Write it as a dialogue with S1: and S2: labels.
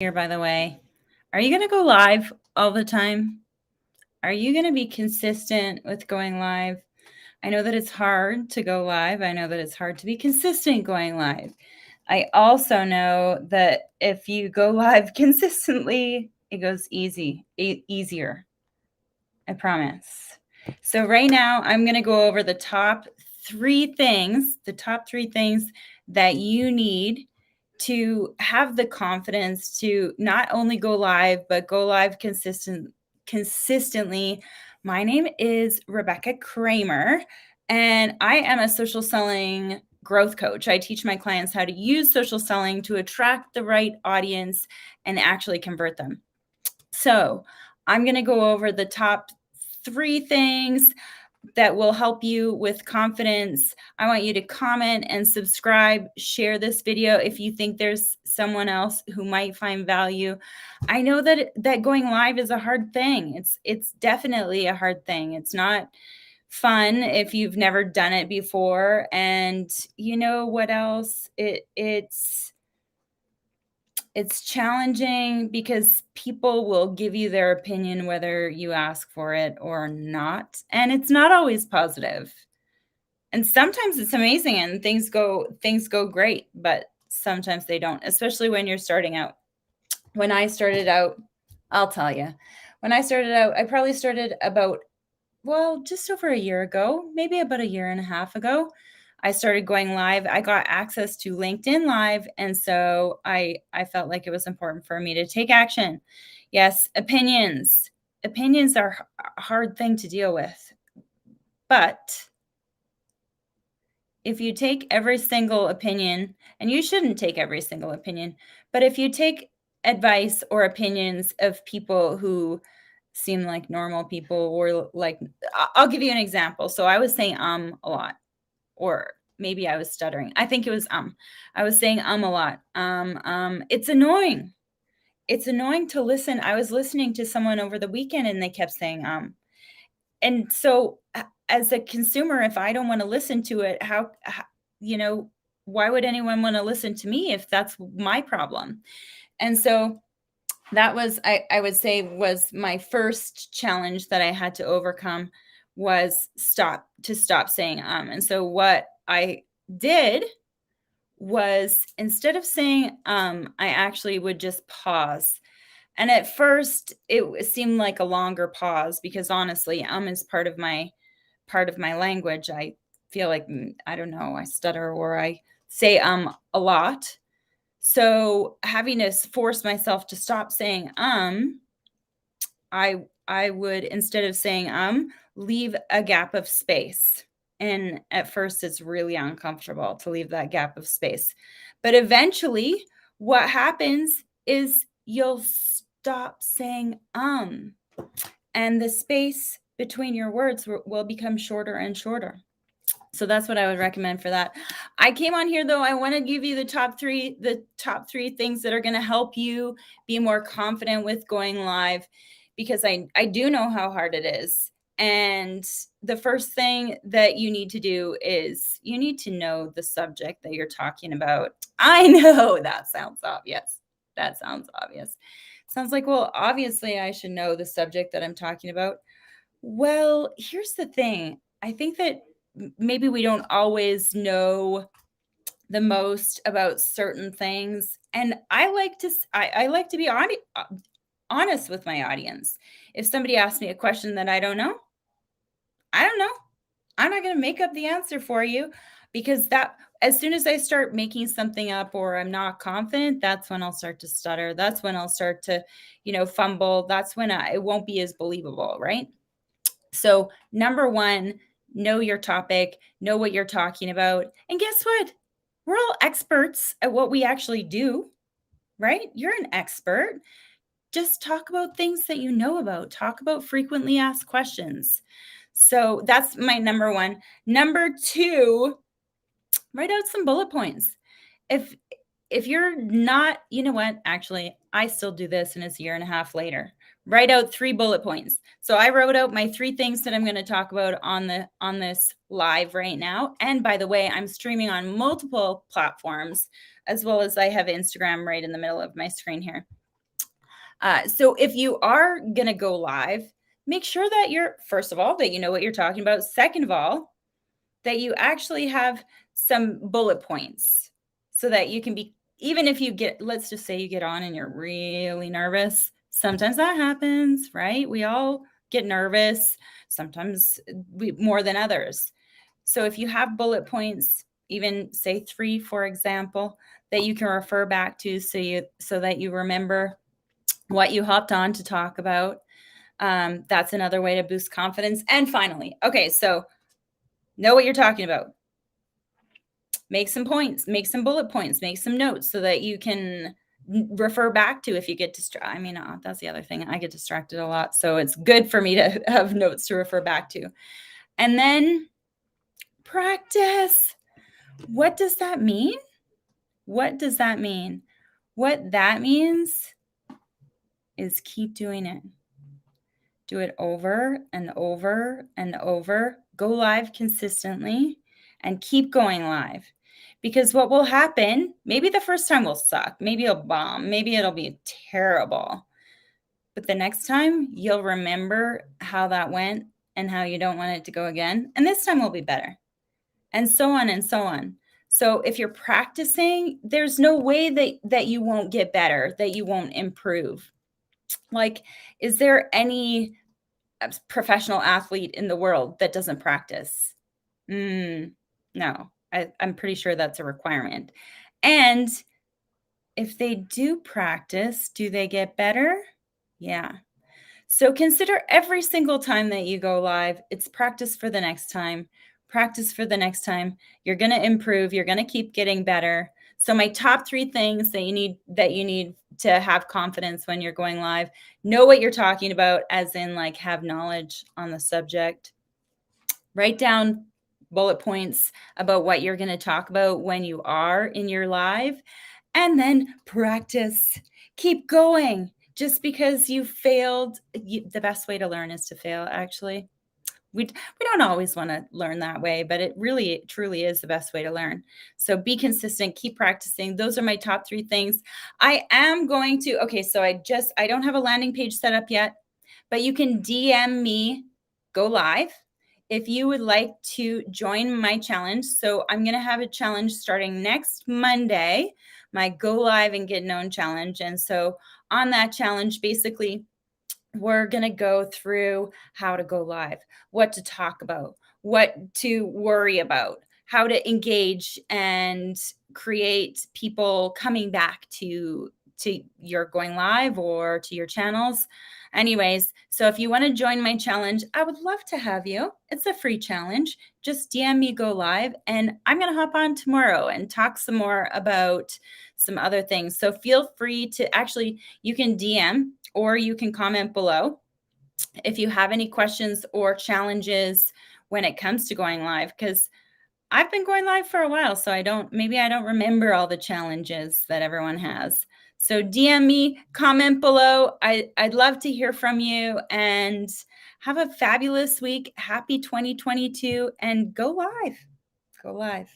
S1: Here, by the way. Are you going to go live all the time? Are you going to be consistent with going live? I know that it's hard to go live. I know that it's hard to be consistent going live. I also know that if you go live consistently, it goes easier. I promise. So right now I'm going to go over the top three things that you need to have the confidence to not only go live, but go live consistently. My name is Rebecca Kramer, and I am a social selling growth coach. I teach my clients how to use social selling to attract the right audience and actually convert them. So I'm going to go over the top three things that will help you with confidence. I want you to comment and subscribe, share this video if you think there's someone else who might find value. I know that going live is a hard thing. It's definitely a hard thing. It's not fun if you've never done it before. And you know what else? It's challenging because people will give you their opinion whether you ask for it or not, and it's not always positive. And sometimes it's amazing and things go great, but sometimes they don't, especially when you're starting out. When I started out, I'll tell you. When I started out, I probably started about just over a year ago, maybe about a year and a half ago. I started going live. I got access to LinkedIn Live, and so I felt like it was important for me to take action. Yes, opinions. Opinions are a hard thing to deal with. But if you take every single opinion, and you shouldn't take every single opinion, but if you take advice or opinions of people who seem like normal people, or like, I'll give you an example. So I was saying a lot, or maybe I was stuttering. I think it was I was saying a lot. It's annoying. It's annoying to listen. I was listening to someone over the weekend and they kept saying and so as a consumer, if I don't want to listen to it, how why would anyone want to listen to me if that's my problem? And so that was, I would say, was my first challenge that I had to overcome, was stop saying and so what I did was, instead of saying I actually would just pause. And at first it seemed like a longer pause, because honestly, is part of my language. I feel like, I don't know, I stutter or I say a lot. So having to force myself to stop saying I would, instead of saying leave a gap of space. And at first it's really uncomfortable to leave that gap of space. But eventually what happens is you'll stop saying and the space between your words will become shorter and shorter. So that's what I would recommend for that. I came on here though, I want to give you the top three things that are going to help you be more confident with going live, because I do know how hard it is. And the first thing that you need to do is you need to know the subject that you're talking about. I know that sounds obvious. Sounds like, well, obviously I should know the subject that I'm talking about. Well, here's the thing. I think that maybe we don't always know the most about certain things, and I like to be honest with my audience. If somebody asks me a question that I don't know, I'm not going to make up the answer for you, because that, as soon as I start making something up or I'm not confident, that's when I'll start to stutter. That's when I'll start to, fumble. That's when it won't be as believable, right? So, number one, know your topic, know what you're talking about. And guess what? We're all experts at what we actually do, right? You're an expert. Just talk about things that you know about. Talk about frequently asked questions. So, that's my number one. Number two, write out some bullet points. If you're not, you know what? Actually, I still do this, and it's a year and a half later. Write out 3 bullet points. So I wrote out my 3 things that I'm going to talk about on this live right now. And by the way, I'm streaming on multiple platforms, as well as I have Instagram right in the middle of my screen here. So if you are going to go live, make sure that first of all, that you know what you're talking about. Second of all, that you actually have some bullet points so that you can be, even if you get, let's just say you get on and you're really nervous. Sometimes that happens, right? We all get nervous, sometimes more than others. So if you have bullet points, even say 3, for example, that you can refer back to so that you remember what you hopped on to talk about. That's another way to boost confidence. And finally, okay, so know what you're talking about. Make some points, make some bullet points, make some notes so that you can refer back to if you get distracted. I mean, that's the other thing. I get distracted a lot. So it's good for me to have notes to refer back to. And then practice. What does that mean? What does that mean? What that means is keep doing it. Do it over and over and over. Go live consistently and keep going live. Because what will happen, maybe the first time will suck. Maybe it'll bomb. Maybe it'll be terrible. But the next time you'll remember how that went and how you don't want it to go again. And this time will be better. And so on and so on. So if you're practicing, there's no way that you won't get better, that you won't improve. Like, is there any professional athlete in the world that doesn't practice? No, I'm pretty sure that's a requirement. And if they do practice, do they get better? Yeah. So consider every single time that you go live, it's practice for the next time. Practice for the next time. You're going to improve. You're going to keep getting better. So my top 3 things that you need to have confidence when you're going live: know what you're talking about, as in like have knowledge on the subject. Write down bullet points about what you're going to talk about when you are in your live, and then practice. Keep going. Just because you failed, the best way to learn is to fail, actually. We don't always want to learn that way, but it really truly is the best way to learn. So be consistent, keep practicing. Those are my top 3 things. I am going to, okay, so I don't have a landing page set up yet, but you can DM me Go Live if you would like to join my challenge. So I'm going to have a challenge starting next Monday, my Go Live and Get Known challenge. And so on that challenge, basically, we're going to go through how to go live, what to talk about, what to worry about, how to engage and create people coming back to your going live or to your channels. Anyways, so if you want to join my challenge, I would love to have you. It's a free challenge. Just DM me Go Live, and I'm going to hop on tomorrow and talk some more about some other things. So feel free to actually, you can DM or you can comment below if you have any questions or challenges when it comes to going live, because I've been going live for a while, so maybe I don't remember all the challenges that everyone has. So DM me, comment below. I'd love to hear from you, and have a fabulous week. Happy 2022, and go live. Go live.